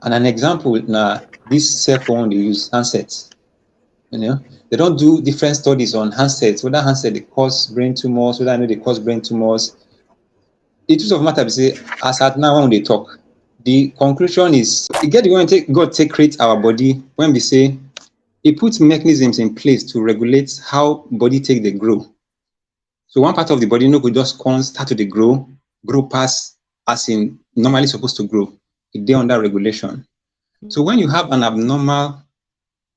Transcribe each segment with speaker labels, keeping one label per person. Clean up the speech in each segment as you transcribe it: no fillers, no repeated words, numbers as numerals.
Speaker 1: And an example now, this cell phone they use handsets. You know, they don't do different studies on handsets, whether handset they cause brain tumors, whether I know they cause brain tumors. The truth of the matter is, say, as at now when they talk, the conclusion is you get the one take God take create our body when we say He puts mechanisms in place to regulate how body take they grow. So one part of the body no could just start to dey grow past as in normally supposed to grow. It dey under regulation. So when you have an abnormal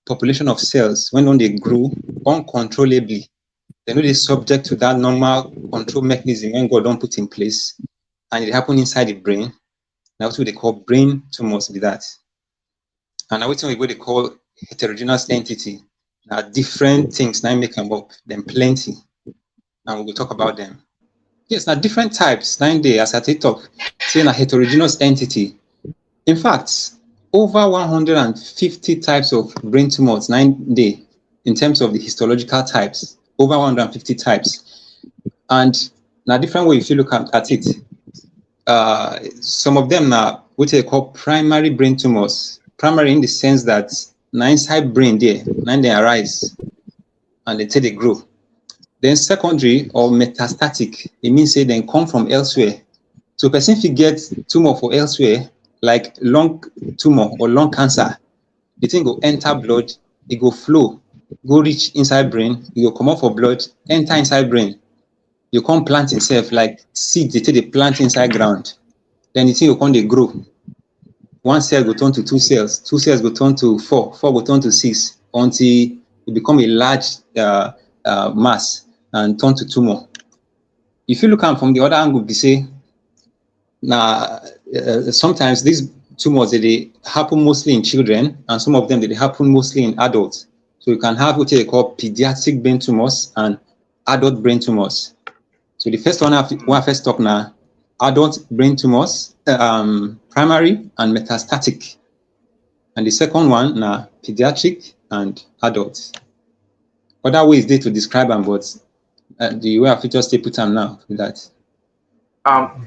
Speaker 1: population of cells, when they grow uncontrollably, they no dey subject to that normal control mechanism when God don put in place, and it happen inside the brain. Na what they call brain tumors be that. And na wetin we dey call heterogeneous entity. Na different things na make am up, them plenty. And we will talk about them. Yes, now different types, 9 day, as I talk, say a heterogeneous entity. In fact, over 150 types of brain tumors, 9 day, in terms of the histological types, over 150 types. And now different way if you look at it. Some of them are what they call primary brain tumors. Primary in the sense that now inside brain there, now they arise and they grow. Then secondary or metastatic, it means say they come from elsewhere. So person if you get tumor for elsewhere, like lung tumor or lung cancer, the thing go enter blood, it go flow, go reach inside brain, it go come out for blood, enter inside brain. You come plant itself like seed, they plant inside ground. Then the thing will come they grow. One cell go turn to 2 cells, 2 cells go turn to 4, 4 go turn to 6, until it become a large mass and turn to tumor. If you look at from the other angle, we say, sometimes these tumors they happen mostly in children, and some of them they happen mostly in adults. So you can have what they call pediatric brain tumors and adult brain tumors. So the first one I first talk now, adult brain tumors, primary and metastatic. And the second one now, pediatric and adult. Other ways they to describe them, but the way I just put them now with that.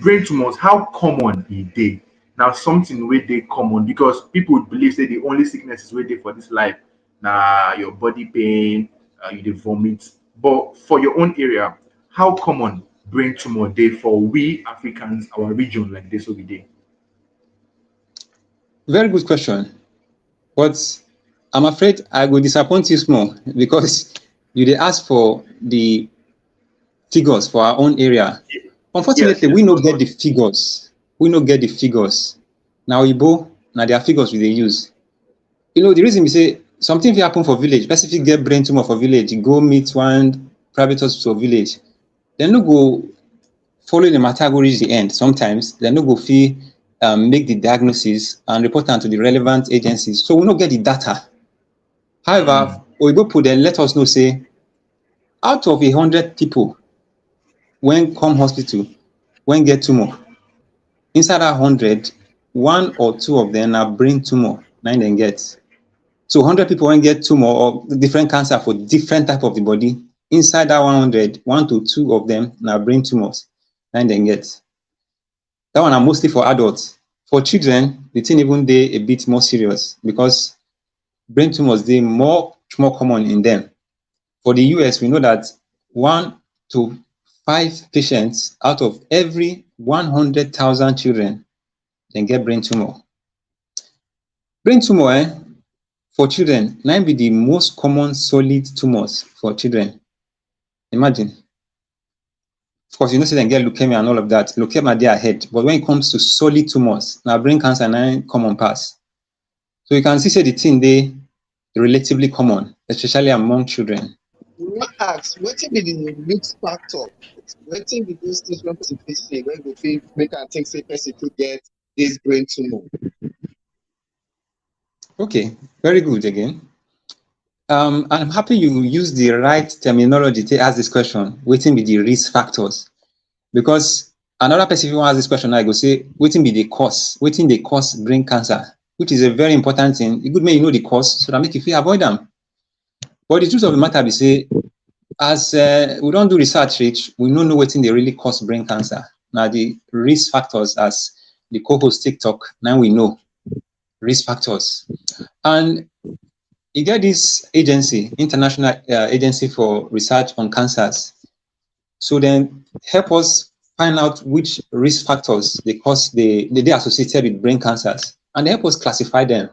Speaker 2: Brain tumors, how common is they? Now something where they common because people believe say the only sickness is where they for this life. Now your body pain, you dey vomit. But for your own area, how common brain tumor day for we Africans, our region like this over day?
Speaker 1: Very good question. But I'm afraid I will disappoint you small because you did ask for the figures for our own area. Unfortunately, we don't get the figures. We don't get the figures. Now, Igbo, now their figures we they use. You know, the reason we say something will happen for village, especially if you get brain tumor for village, you go meet one private hospital village. Then no go follow the matter, go reach the end. Sometimes they no go feel make the diagnosis and report them to the relevant agencies. So we don't get the data. However, Oyibo put then let us know, say, out of 100 people when come hospital, when get tumor, inside that 100, 1 or 2 of them are brain tumor, 9 then get. So 100 people when get tumor or different cancer for different type of the body, inside that 100, 1 to 2 of them are brain tumors, 9 then get. That one are mostly for adults. For children, the thing even they a bit more serious because brain tumors they more common in them. For the US, we know that 1 to 5 patients out of every 100,000 children then get brain tumor. Brain tumor for children, 9 be the most common solid tumors for children. Imagine. Of course, you know, say they get leukemia and all of that. Leukemia they are ahead. But when it comes to solid tumors, now brain cancer 9 common pass. So you can see say the thing they relatively common, especially among children.
Speaker 3: We ask, what be the risk factor? What be those things when person say when go feel make and think say person to get this brain tumor?
Speaker 1: Okay, very good again. I'm happy you use the right terminology to ask this question. Waiting be the risk factors, because another person who ask this question, I go say, waiting be the cause, waiting they cause brain cancer, which is a very important thing. It good may you know the cause so that make you feel avoid them. But the truth of the matter be say, as we don't do research, we don't know waiting they really cause brain cancer. Now the risk factors, as the co-host TikTok, now we know risk factors. And you get this agency, International Agency for Research on Cancers. So then help us find out which risk factors they associated with brain cancers, and they help us classify them.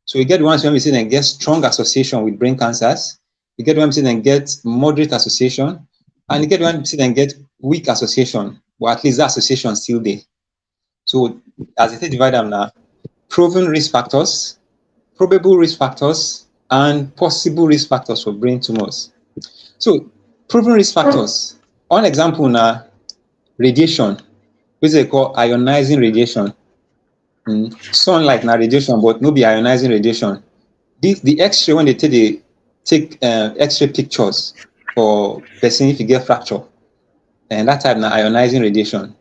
Speaker 1: So you get the ones when we say they get strong association with brain cancers, you get the ones we say they get moderate association, and you get the ones we say they get weak association, but at least that association is still there. So as I say, divide them now, proven risk factors, probable risk factors, and possible risk factors for brain tumors. So proven risk factors, one example now, radiation, which they call ionizing radiation. Sunlight na radiation, but no be ionizing radiation. The X-ray, when they take X-ray pictures for person if you get fracture, and that type na ionizing radiation.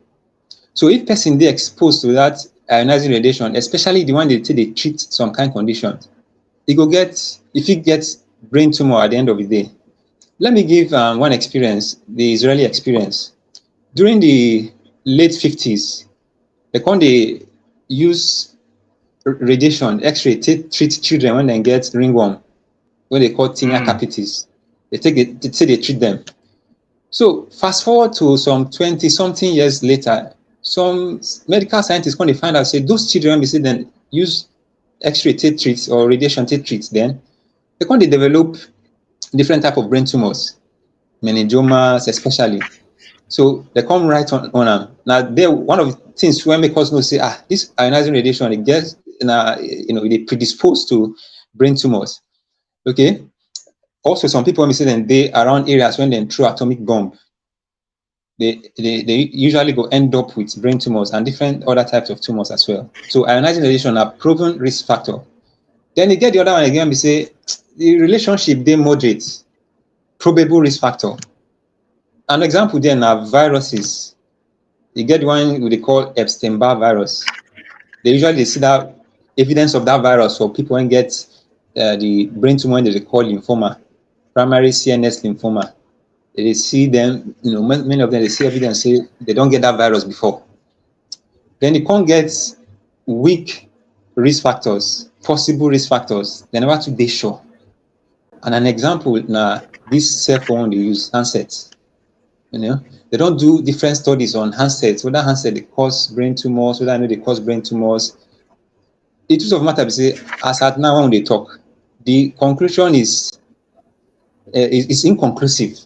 Speaker 1: So if person dey exposed to that ionizing radiation, especially the one they treat some kind conditions, if you get brain tumor at the end of the day. Let me give one experience, the Israeli experience. During the late 50s, they use radiation, X-ray, to treat children when they get ringworm, what they call tinea capitis. They treat them. So fast forward to some 20-something years later, some medical scientists when they find out, say those children, we say then use X-ray to treat or radiation to treat them, they develop different type of brain tumors, meningiomas especially. So they come right on them. Now, one of the things when make us know say, this ionizing radiation, it gets, they predisposed to brain tumors. Okay. Also, some people when we say then they around areas when they throw atomic bomb, they usually go end up with brain tumors and different other types of tumors as well. So ionizing radiation are proven risk factor. Then you get the other one again, we say the relationship they moderate, probable risk factor. An example then are viruses. You get one they call Epstein-Barr virus. They usually see that evidence of that virus for people who get the brain tumor that they call lymphoma, primary CNS lymphoma. They see them, many of them, they see evidence say they don't get that virus before. Then you can't get weak risk factors, possible risk factors. They never too sure. And an example now, this cell phone they use, handsets. They don't do different studies on handsets, whether handset they cause brain tumors, whether they cause brain tumors. The truth of the matter is, say, as at now when they talk, the conclusion is inconclusive.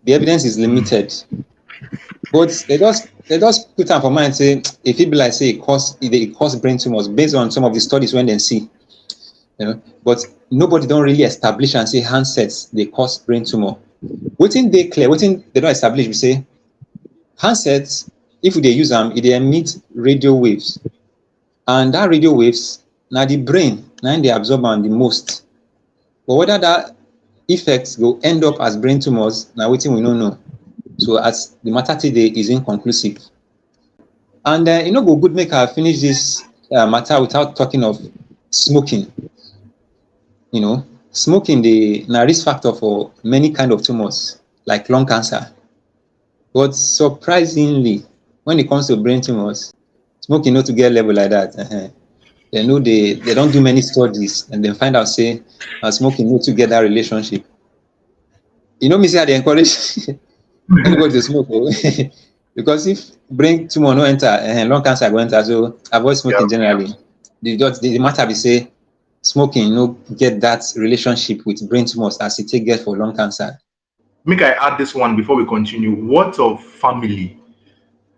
Speaker 1: The evidence is limited. But they just put on for mind say if it be like say it cause brain tumors based on some of the studies when they see. But nobody don't really establish and say handsets they cause brain tumor. Wetin dey clear, wetin they don't establish, we say handsets, if they use them, they emit radio waves. And that radio waves, now the brain, now they absorb them the most. But whether that effects will end up as brain tumors, now wetin we don't know. So as the matter today is inconclusive. And go good make I finish this matter without talking of smoking. Smoking the risk factor for many kind of tumors like lung cancer. But surprisingly, when it comes to brain tumors, smoking not to get level like that. They don't do many studies and then find out say smoking not to get that relationship. Me say they encourage anybody to smoke because if brain tumor no enter, lung cancer go enter. So avoid smoking generally. The matter be say smoking no get that relationship with brain tumors as it take get for lung cancer.
Speaker 2: Make I add this one before we continue. What of family?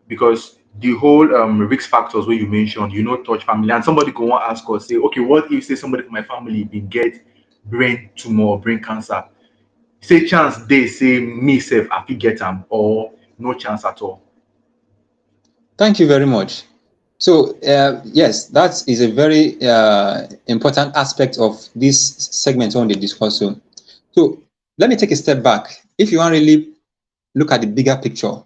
Speaker 2: Because the whole risk factors where you mentioned, touch family, and somebody go want ask us say, okay, what if say somebody in my family been get brain tumor, brain cancer? Say chance they say me self I fit get them or no chance at all.
Speaker 1: Thank you very much. So yes, that is a very important aspect of this segment on the discussion. So let me take a step back. If you want to really look at the bigger picture,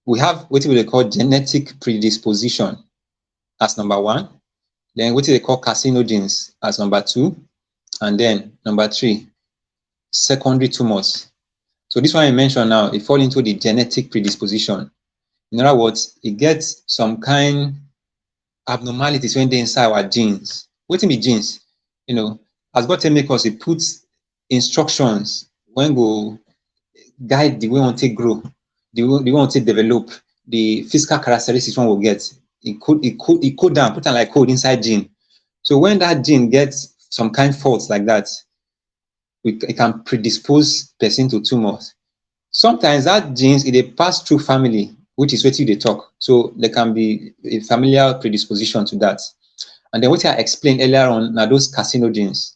Speaker 1: we have what we call genetic predisposition as number one, then what they call carcinogens as number two, and then number three, secondary tumors. So this one I mentioned now, it falls into the genetic predisposition. In other words, it gets some kind abnormalities when they inside our genes. Wetin be genes? As God tell make us, He puts instructions when go guide the way we want to grow, the way we want to develop, the physical characteristics one will get. It code down, put am like code inside gene. So when that gene gets some kind faults like that, it can predispose person to tumors. Sometimes that genes they pass through family, which is wetin they talk. So there can be a familial predisposition to that. And then what I explained earlier on are those carcinogens.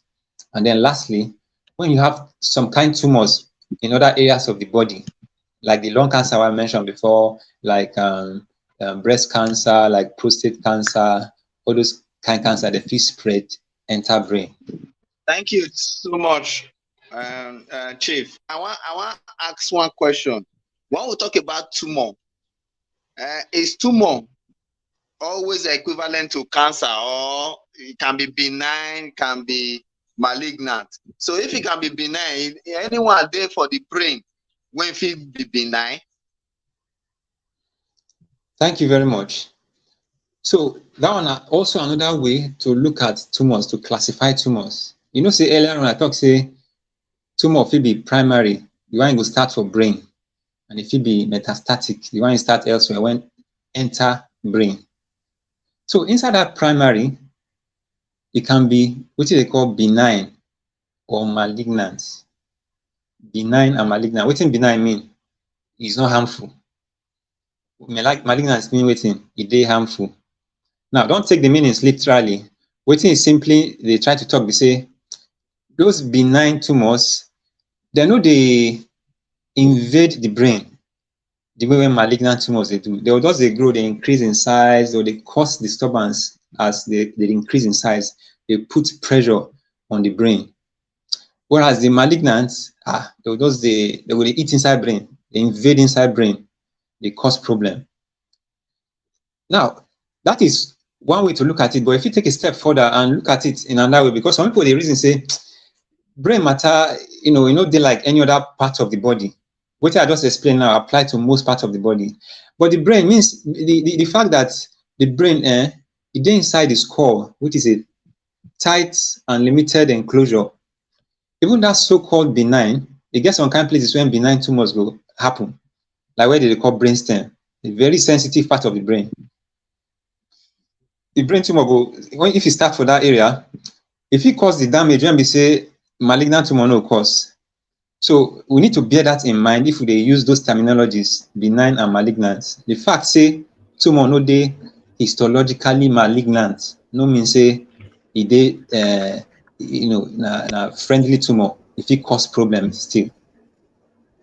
Speaker 1: And then lastly, when you have some kind tumors in other areas of the body, like the lung cancer I mentioned before, like breast cancer, like prostate cancer, all those kind of cancer, they fit spread, enter brain.
Speaker 3: Thank you so much, Chief. I want to ask one question. When we talk about tumor, is tumor always equivalent to cancer, or it can be benign, can be malignant? So if it can be benign, anyone there for the brain when it be benign?
Speaker 1: Thank you very much. So that one also another way to look at tumors, to classify tumors. Say earlier on I talk say tumor fit be primary, the one go start for brain, and if it be metastatic, the one start elsewhere when enter brain. So inside that primary, it can be what they call benign or malignant. Benign and malignant. What benign mean? It's not harmful. Malignant mean wetin? It dey harmful. Now, don't take the meanings literally. Wetin is simply they try to talk. They say those benign tumors, they no dey invade the brain the way when malignant tumors they do. They will just they grow, they increase in size, or they cause disturbance as they increase in size. They put pressure on the brain. Whereas the malignant, they will just they will eat inside brain, they invade inside brain, they cause problem. Now, that is one way to look at it. But if you take a step further and look at it in another way, because some people they reason say brain matter, they like any other part of the body. What I just explained now apply to most parts of the body. But the brain means the fact that the brain it dey inside the skull, which is a tight and limited enclosure. Even that so-called benign, it gets some kind of places when benign tumors go happen, like where they call brainstem, a very sensitive part of the brain. The brain tumor go, if you start for that area, if it cause the damage, when we say malignant tumor no cause. So we need to bear that in mind if we use those terminologies, benign and malignant. The fact say tumor no dey histologically malignant, no mean say e dey na friendly tumor. If it cause problems still.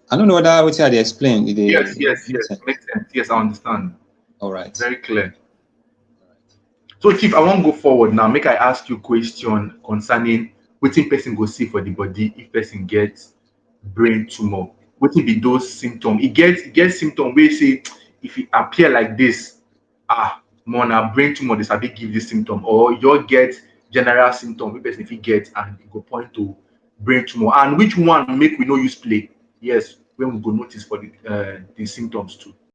Speaker 1: I don't know whether what I explained.
Speaker 2: Yes, makes sense. Yes, I understand.
Speaker 1: All right.
Speaker 2: Very clear. So, Chief, I won't go forward now. Make I ask you question concerning wetin person go see for the body if person gets brain tumor. Wetin be those symptoms? It gets symptoms where say if it appear like this, more na brain tumor, they sabi give this symptom, or you get general symptom wey person fit get and it go point to brain tumor. And which one make we no use play? Yes, when we go notice for the symptoms too.